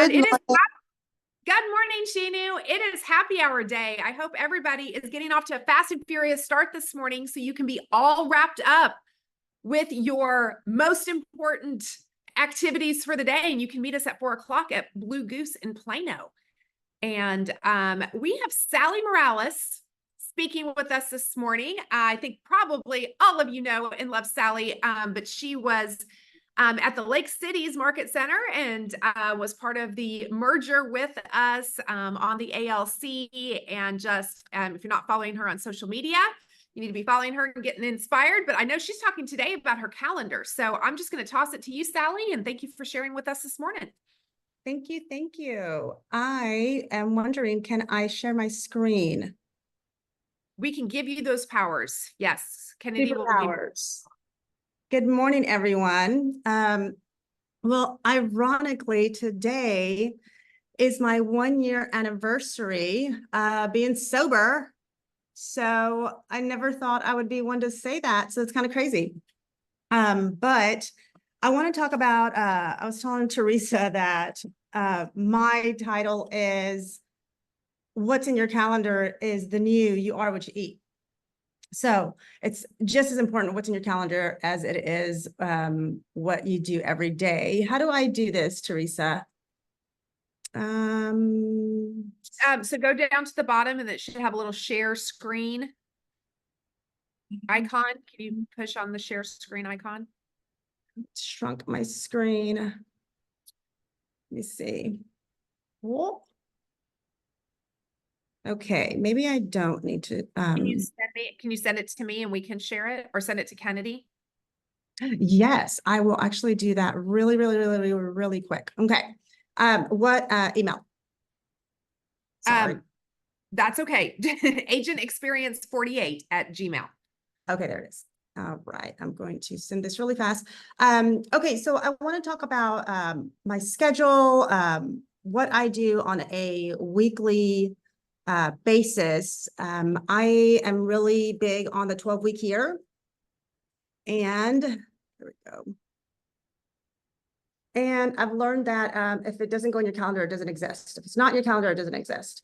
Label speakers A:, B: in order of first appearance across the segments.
A: Good
B: It is
A: morning.
B: good morning, Shinu. It is happy hour day. I hope everybody is getting off to a fast and furious start this morning so you can be all wrapped up with your most important activities for the day. And you can meet us at 4 o'clock at Blue Goose in Plano. And we have Sally Mireles speaking with us this morning. I think probably all of you know and love Sally, but she was at the Lake Cities Market Center and was part of the merger with us on the ALC. And just if you're not following her on social media, you need to be following her and getting inspired. But I know she's talking today about her calendar. So I'm just going to toss it to you, Sally, and thank you for sharing with us this morning.
A: Thank you. Thank you. I am wondering, can I share my screen?
B: We can give you those powers. Yes. Kennedy will give you.
A: Superpowers. Good morning, everyone. Well, ironically, today is my 1-year anniversary being sober. So I never thought I would be one to say that. So it's kind of crazy. But I want to talk about, I was telling Teresa that my title is What's in Your Calendar is the New You Are What You Eat. So it's just as important what's in your calendar as it is what you do every day. How do I do this, Teresa?
B: So go down to the bottom and it should have a little share screen icon. Can you push on the share screen icon?
A: Shrunk my screen. Let me see. Whoa. Okay, maybe I don't need to.
B: Can you send it to me and we can share it, or send it to Kennedy?
A: Yes, I will actually do that really quick. Okay. What email? Sorry.
B: That's okay. Agent Experience 48 at Gmail.
A: Okay, there it is. All right, I'm going to send this really fast. Okay, so I want to talk about my schedule, what I do on a weekly basis. I am really big on the 12-week year. And there we go. And I've learned that if it doesn't go in your calendar, it doesn't exist. If it's not in your calendar, it doesn't exist.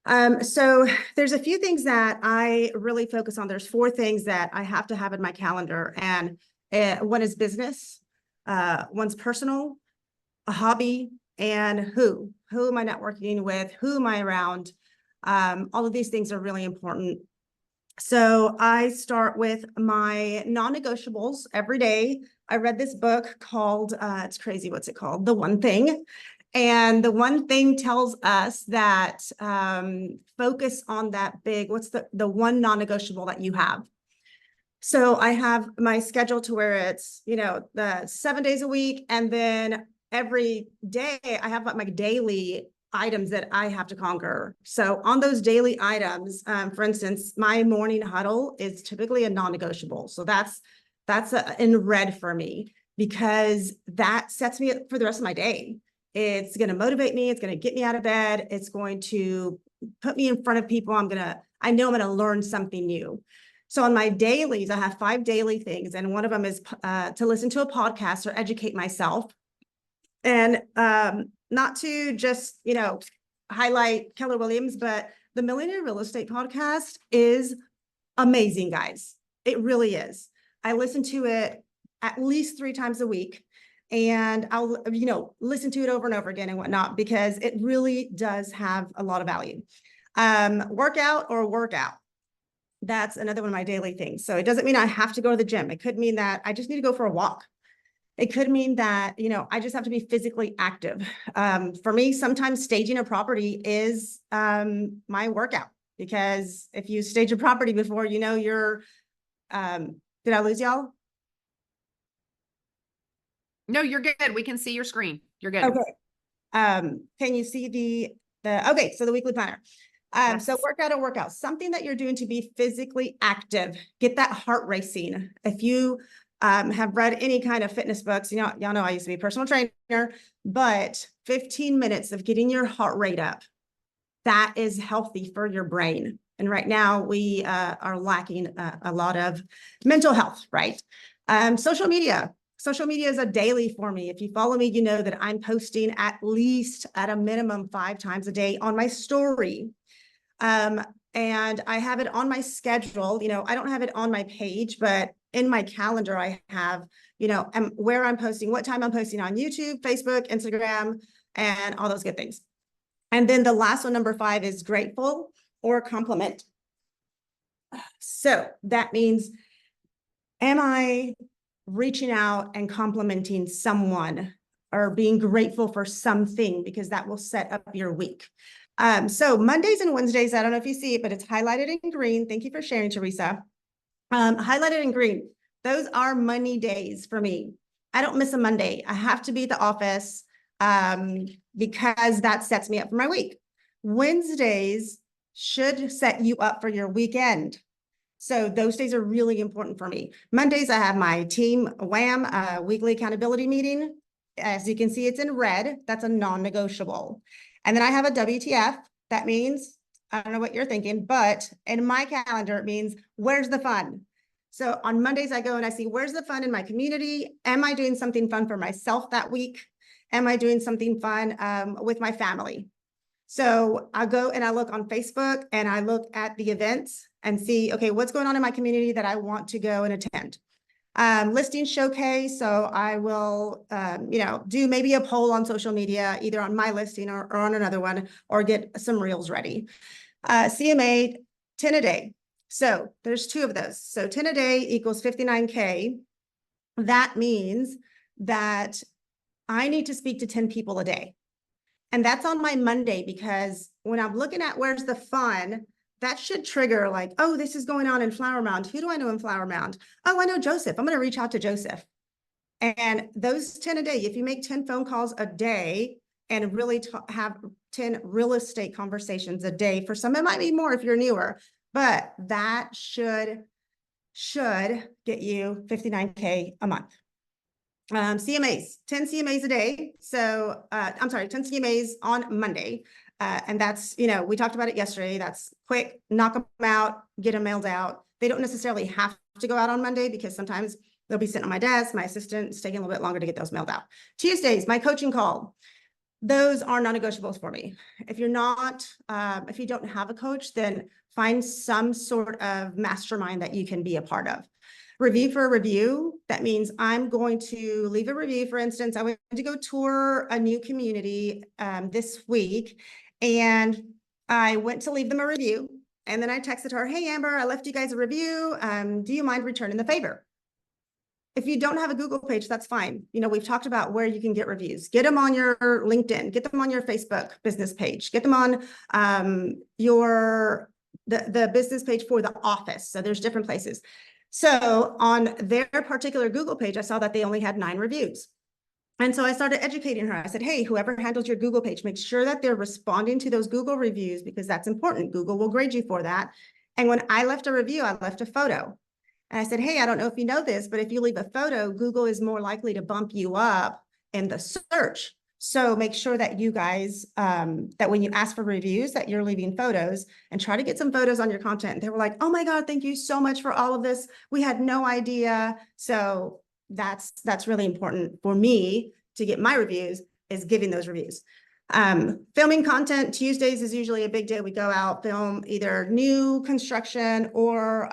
A: So there's a few things that I really focus on. There's 4 things that I have to have in my calendar. And one is business, one's personal, a hobby, and who am I networking with? Who am I around? All of these things are really important. So I start with my non-negotiables every day. I read this book called, it's crazy, what's it called? The One Thing. And the one thing tells us that focus on that big, what's the one non-negotiable that you have? So I have my schedule to where it's, the 7 days a week. And then every day I have my daily items that I have to conquer. So on those daily items, for instance, my morning huddle is typically a non-negotiable. So that's in red for me, because that sets me up for the rest of my day. It's going to motivate me. It's going to get me out of bed. It's going to put me in front of people. I know I'm going to learn something new. So on my dailies, I have 5 daily things. And one of them is to listen to a podcast or educate myself. And not to just, highlight Keller Williams, but the Millionaire Real Estate Podcast is amazing, guys. It really is. I listen to it at least 3 times a week. And I'll, listen to it over and over again and whatnot, because it really does have a lot of value. Workout or workout. That's another one of my daily things. So it doesn't mean I have to go to the gym. It could mean that I just need to go for a walk. It could mean that, I just have to be physically active. For me, sometimes staging a property is my workout, because if you stage a property before, you're, did I lose y'all?
B: No, you're good. We can see your screen. You're good.
A: Okay. Can you see okay, so the weekly planner.
B: Yes.
A: So workout or workout, something that you're doing to be physically active, get that heart racing. If you have read any kind of fitness books, y'all know I used to be a personal trainer, but 15 minutes of getting your heart rate up, that is healthy for your brain. And right now we are lacking a lot of mental health, right? Social media. Social media is a daily for me. If you follow me, you know that I'm posting at least at a minimum 5 times a day on my story. And I have it on my schedule. I don't have it on my page, but in my calendar, I have, where I'm posting, what time I'm posting on YouTube, Facebook, Instagram, and all those good things. And then the last one, number 5, is grateful or compliment. So that means, am I reaching out and complimenting someone or being grateful for something, because that will set up your week. So Mondays and Wednesdays, I don't know if you see it, but it's highlighted in green. Thank you for sharing, Teresa. Highlighted in green. Those are money days for me. I don't miss a Monday. I have to be at the office because that sets me up for my week. Wednesdays should set you up for your weekend. So those days are really important for me. Mondays, I have my team WAM weekly accountability meeting. As you can see, it's in red. That's a non-negotiable. And then I have a WTF. That means, I don't know what you're thinking, but in my calendar, it means, where's the fun? So on Mondays, I go and I see, where's the fun in my community? Am I doing something fun for myself that week? Am I doing something fun with my family? So I go and I look on Facebook and I look at the events and see, okay, what's going on in my community that I want to go and attend. Listing showcase. So I will, do maybe a poll on social media, either on my listing or on another one, or get some reels ready. CMA 10 a day. So there's 2 of those. So 10 a day equals 59K. That means that I need to speak to 10 people a day. And that's on my Monday, because when I'm looking at where's the fun, that should trigger like, oh, this is going on in Flower Mound. Who do I know in Flower Mound? Oh, I know Joseph. I'm going to reach out to Joseph. And those 10 a day, if you make 10 phone calls a day and really have 10 real estate conversations a day, for some, it might be more if you're newer, but that should get you 59K a month. CMAs, 10 CMAs a day. So I'm sorry, 10 CMAs on Monday. And that's, we talked about it yesterday. That's quick, knock them out, get them mailed out. They don't necessarily have to go out on Monday, because sometimes they'll be sitting on my desk. My assistant's taking a little bit longer to get those mailed out. Tuesdays, my coaching call. Those are non-negotiables for me. If you're not, if you don't have a coach, then find some sort of mastermind that you can be a part of. Review for a review. That means I'm going to leave a review. For instance, I went to go tour a new community this week, and I went to leave them a review. And then I texted her, hey, Amber, I left you guys a review. Do you mind returning the favor? If you don't have a Google page, that's fine. We've talked about where you can get reviews. Get them on your LinkedIn, get them on your Facebook business page, get them on the business page for the office. So there's different places. So on their particular Google page, I saw that they only had 9 reviews. And so I started educating her. I said, hey, whoever handles your Google page, make sure that they're responding to those Google reviews, because that's important. Google will grade you for that. And when I left a review, I left a photo. And I said, hey, I don't know if you know this, but if you leave a photo, Google is more likely to bump you up in the search. So make sure that you guys, that when you ask for reviews, that you're leaving photos, and try to get some photos on your content. They were like, oh my God, thank you so much for all of this. We had no idea. So that's really important for me to get my reviews, is giving those reviews. Filming content. Tuesdays is usually a big day. We go out, film either new construction or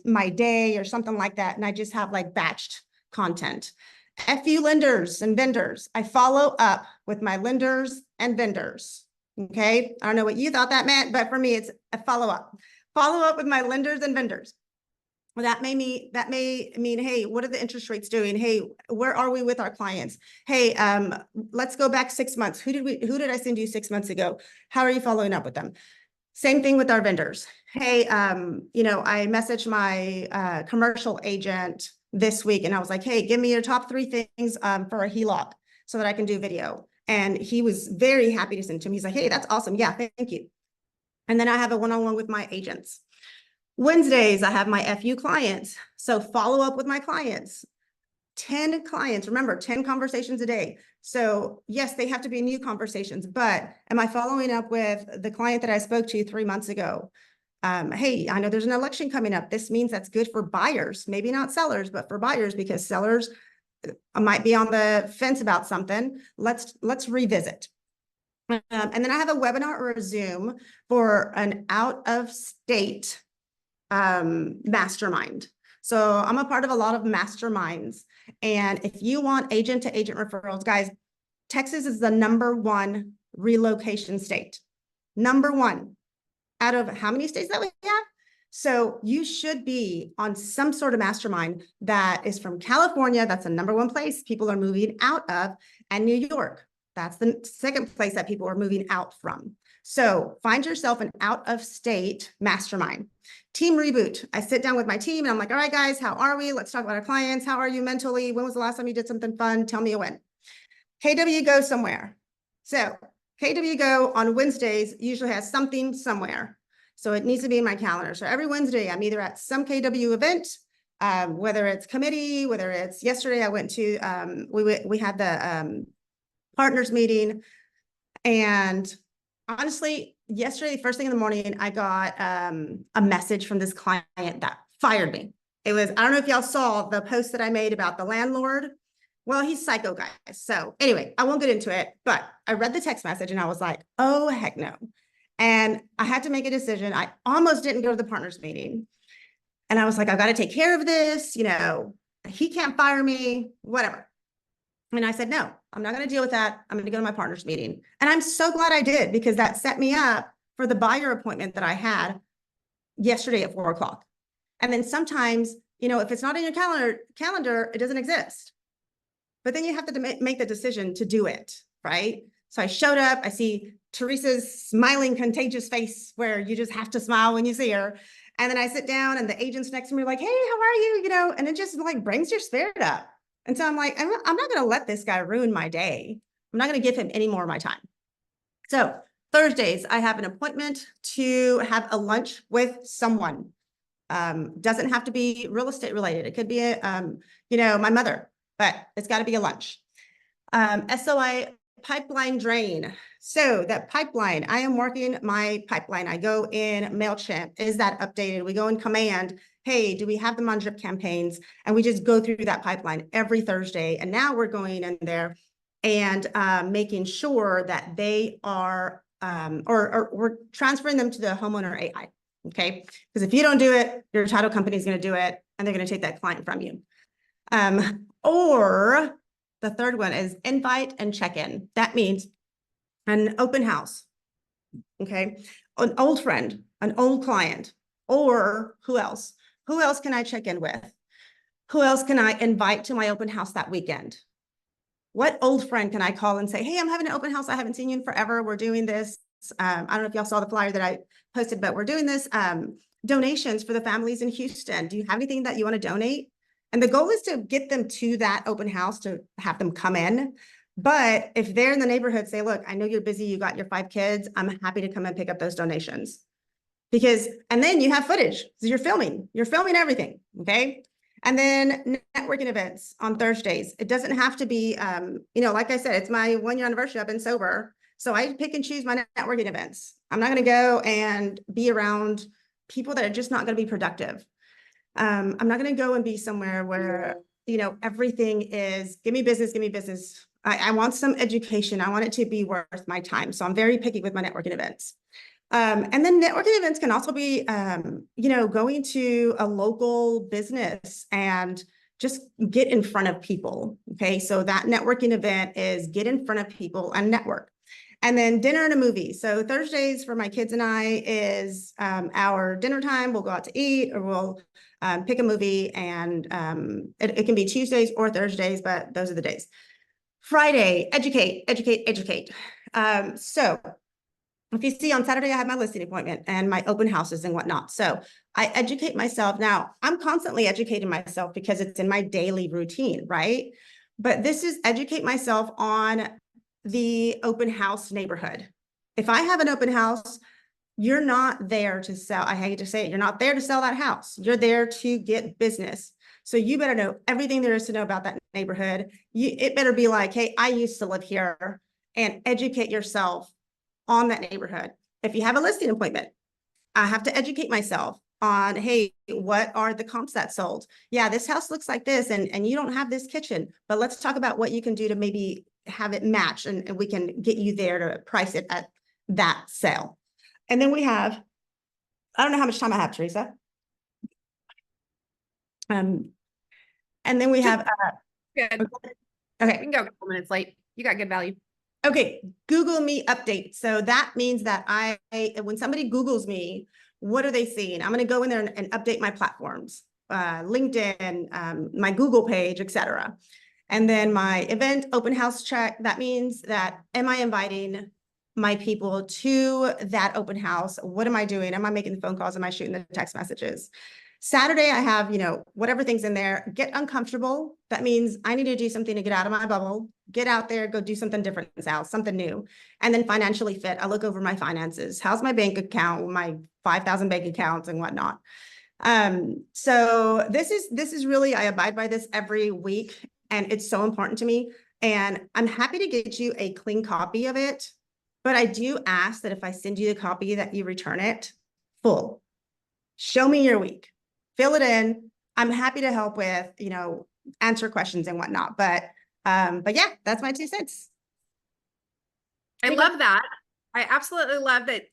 A: my day or something like that. And I just have like batched content. FU lenders and vendors. I follow up with my lenders and vendors. Okay. I don't know what you thought that meant, but for me, it's a follow up. Follow up with my lenders and vendors. Well, that may mean, hey, what are the interest rates doing? Hey, where are we with our clients? Hey, let's go back 6 months. Who did I send you 6 months ago? How are you following up with them? Same thing with our vendors. Hey, I messaged my commercial agent this week, and I was like, hey, give me your top 3 things for a HELOC so that I can do video. And he was very happy to send to him. He's like, hey, that's awesome. Yeah, thank you. And then I have a one-on-one with my agents. Wednesdays, I have my FU clients. So follow up with my clients. 10 clients, remember, 10 conversations a day. So yes, they have to be new conversations, but am I following up with the client that I spoke to 3 months ago? Hey, I know there's an election coming up. This means that's good for buyers, maybe not sellers, but for buyers, because sellers I might be on the fence about something. Let's revisit. And then I have a webinar or a Zoom for an out of state mastermind. So I'm a part of a lot of masterminds. And if you want agent to agent referrals, guys, Texas is the #1 relocation state. #1 out of how many states that we have? So you should be on some sort of mastermind that is from California. That's the #1 place people are moving out of, and New York. That's the second place that people are moving out from. So find yourself an out of state mastermind. Team reboot. I sit down with my team and I'm like, all right, guys, how are we? Let's talk about our clients. How are you mentally? When was the last time you did something fun? Tell me a win. KW Go somewhere. So KW Go on Wednesdays usually has something somewhere. So it needs to be in my calendar. So every Wednesday, I'm either at some KW event, whether it's committee, whether it's yesterday, I went to, we had the partners meeting. And honestly, yesterday, first thing in the morning, I got a message from this client that fired me. It was, I don't know if y'all saw the post that I made about the landlord. Well, he's psycho, guys. So anyway, I won't get into it, but I read the text message and I was like, oh, heck no. And I had to make a decision. I almost didn't go to the partners meeting. And I was like, I've got to take care of this. You know, he can't fire me, whatever. And I said, no, I'm not going to deal with that. I'm going to go to my partners meeting. And I'm so glad I did, because that set me up for the buyer appointment that I had yesterday at 4 o'clock. And then sometimes, you know, if it's not in your calendar, it doesn't exist. But then you have to make the decision to do it, right? So I showed up, I see Teresa's smiling, contagious face where you just have to smile when you see her. And then I sit down and the agents next to me are like, hey, how are you? You know, and it just like brings your spirit up. And so I'm like, I'm not going to let this guy ruin my day. I'm not going to give him any more of my time. So Thursdays, I have an appointment to have a lunch with someone. Doesn't have to be real estate related. It could be, you know, my mother, but it's got to be a lunch. SOI pipeline drain. So that pipeline, I am working my pipeline. I go in MailChimp. Is that updated? We go in Command. Hey, do we have them on drip campaigns? And we just go through that pipeline every Thursday. And now we're going in there and making sure that they are, or we're transferring them to the homeowner AI. Okay. Because if you don't do it, your title company is going to do it and they're going to take that client from you. Or the third one is invite and check-in. That means an open house. Okay. An old friend, an old client, or who else? Who else can I check in with? Who else can I invite to my open house that weekend? What old friend can I call and say, hey, I'm having an open house. I haven't seen you in forever. We're doing this. I don't know if y'all saw the flyer that I posted, but we're doing this donations for the families in Houston. Do you have anything that you want to donate? And the goal is to get them to that open house, to have them come in. But if they're in the neighborhood, say, look, I know you're busy. You got your 5 kids. I'm happy to come and pick up those donations. Because, and then you have footage. So you're filming everything. Okay. And then networking events on Thursdays. It doesn't have to be, you know, like I said, it's my 1-year anniversary. I've been sober. So I pick and choose my networking events. I'm not going to go and be around people that are just not going to be productive. I'm not going to go and be somewhere where, you know, everything is give me business, give me business. I want some education. I want it to be worth my time. So I'm very picky with my networking events. And then networking events can also be, you know, going to a local business and just get in front of people. Okay. So that networking event is get in front of people and network. And then dinner and a movie. So Thursdays for my kids and I is our dinner time. We'll go out to eat, or we'll pick a movie, and it can be Tuesdays or Thursdays, but those are the days. Friday, educate, educate, educate. So if you see on Saturday, I have my listing appointment and my open houses and whatnot. So I educate myself. Now I'm constantly educating myself because it's in my daily routine, right? But this is educate myself on the open house neighborhood. If I have an open house, you're not there to sell. I hate to say it. You're not there to sell that house. You're there to get business. So you better know everything there is to know about that neighborhood. It better be like, hey, I used to live here, and educate yourself on that neighborhood. If you have a listing appointment, I have to educate myself on, hey, what are the comps that sold? Yeah, this house looks like this, and you don't have this kitchen, but let's talk about what you can do to maybe have it match, and we can get you there to price it at that sale. And then we have, I don't know how much time I have, Teresa. And then we have,
B: Good. We
A: okay.
B: can go a couple minutes late. You got good value.
A: Okay, Google me update. So that means that when somebody Googles me, what are they seeing? I'm going to go in there and update my platforms, LinkedIn, my Google page, etc. And then my event open house check. That means that, am I inviting my people to that open house? What am I doing? Am I making the phone calls? Am I shooting the text messages? Saturday, I have, whatever things in there. Get uncomfortable. That means I need to do something to get out of my bubble, get out there, go do something different in South, something new. And then financially fit. I look over my finances. How's my bank account, my 5,000 bank accounts and whatnot. So this is really, I abide by this every week, and it's so important to me. And I'm happy to get you a clean copy of it, but I do ask that if I send you the copy that you return it full. Show me your week. Fill it in. I'm happy to help with, answer questions and whatnot. But yeah, that's my 2 cents.
B: I love that. I absolutely love that.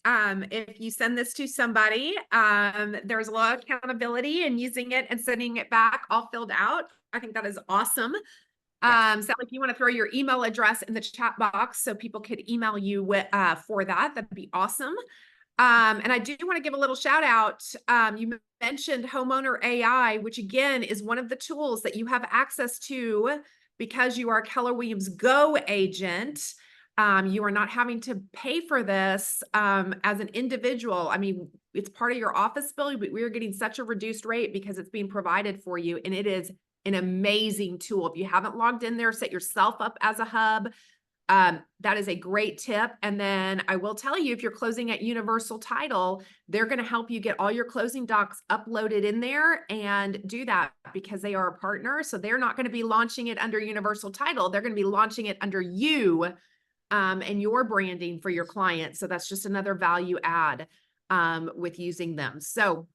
B: If you send this to somebody, there's a lot of accountability in using it and sending it back all filled out. I think that is awesome. Yes. So if you want to throw your email address in the chat box so people could email you for that, that'd be awesome. And I do want to give a little shout out. You mentioned Homeowner AI, which again is one of the tools that you have access to because you are a Keller Williams Go agent. You are not having to pay for this as an individual. I mean, it's part of your office bill, but we are getting such a reduced rate because it's being provided for you. And it is an amazing tool. If you haven't logged in there, set yourself up as a hub. That is a great tip. And then I will tell you, if you're closing at Universal Title, they're going to help you get all your closing docs uploaded in there and do that because they are a partner. So they're not going to be launching it under Universal Title. They're going to be launching it under you and your branding for your clients. So that's just another value add with using them. So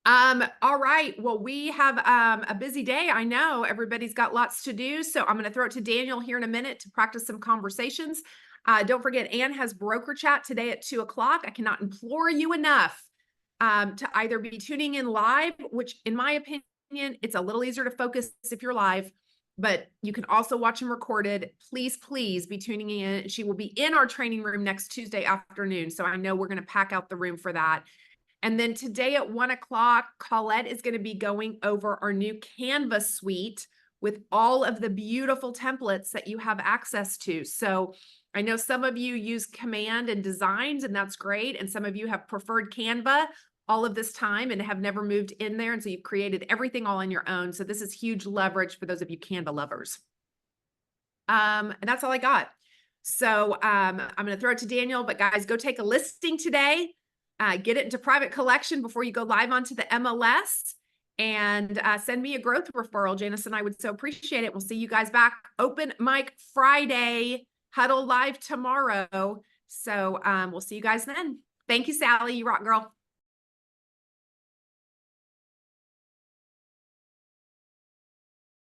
B: all right. Well, we have a busy day. I know everybody's got lots to do. So I'm going to throw it to Daniel here in a minute to practice some conversations. Don't forget, Ann has broker chat today at 2:00. I cannot implore you enough to either be tuning in live, which in my opinion, it's a little easier to focus if you're live, but you can also watch them recorded. Please, please be tuning in. She will be in our training room next Tuesday afternoon. So I know we're going to pack out the room for that. And then today at 1:00, Colette is going to be going over our new Canvas suite with all of the beautiful templates that you have access to. So I know some of you use Command and Designs, and that's great. And some of you have preferred Canva all of this time and have never moved in there. And so you've created everything all on your own. So this is huge leverage for those of you Canva lovers. And that's all I got. So I'm going to throw it to Daniel, but guys, go take a listing today. Get it into private collection before you go live onto the MLS, and send me a growth referral. Janice and I would so appreciate it. We'll see you guys back open mic Friday, Huddle live tomorrow. So we'll see you guys then. Thank you, Sally. You rock, girl.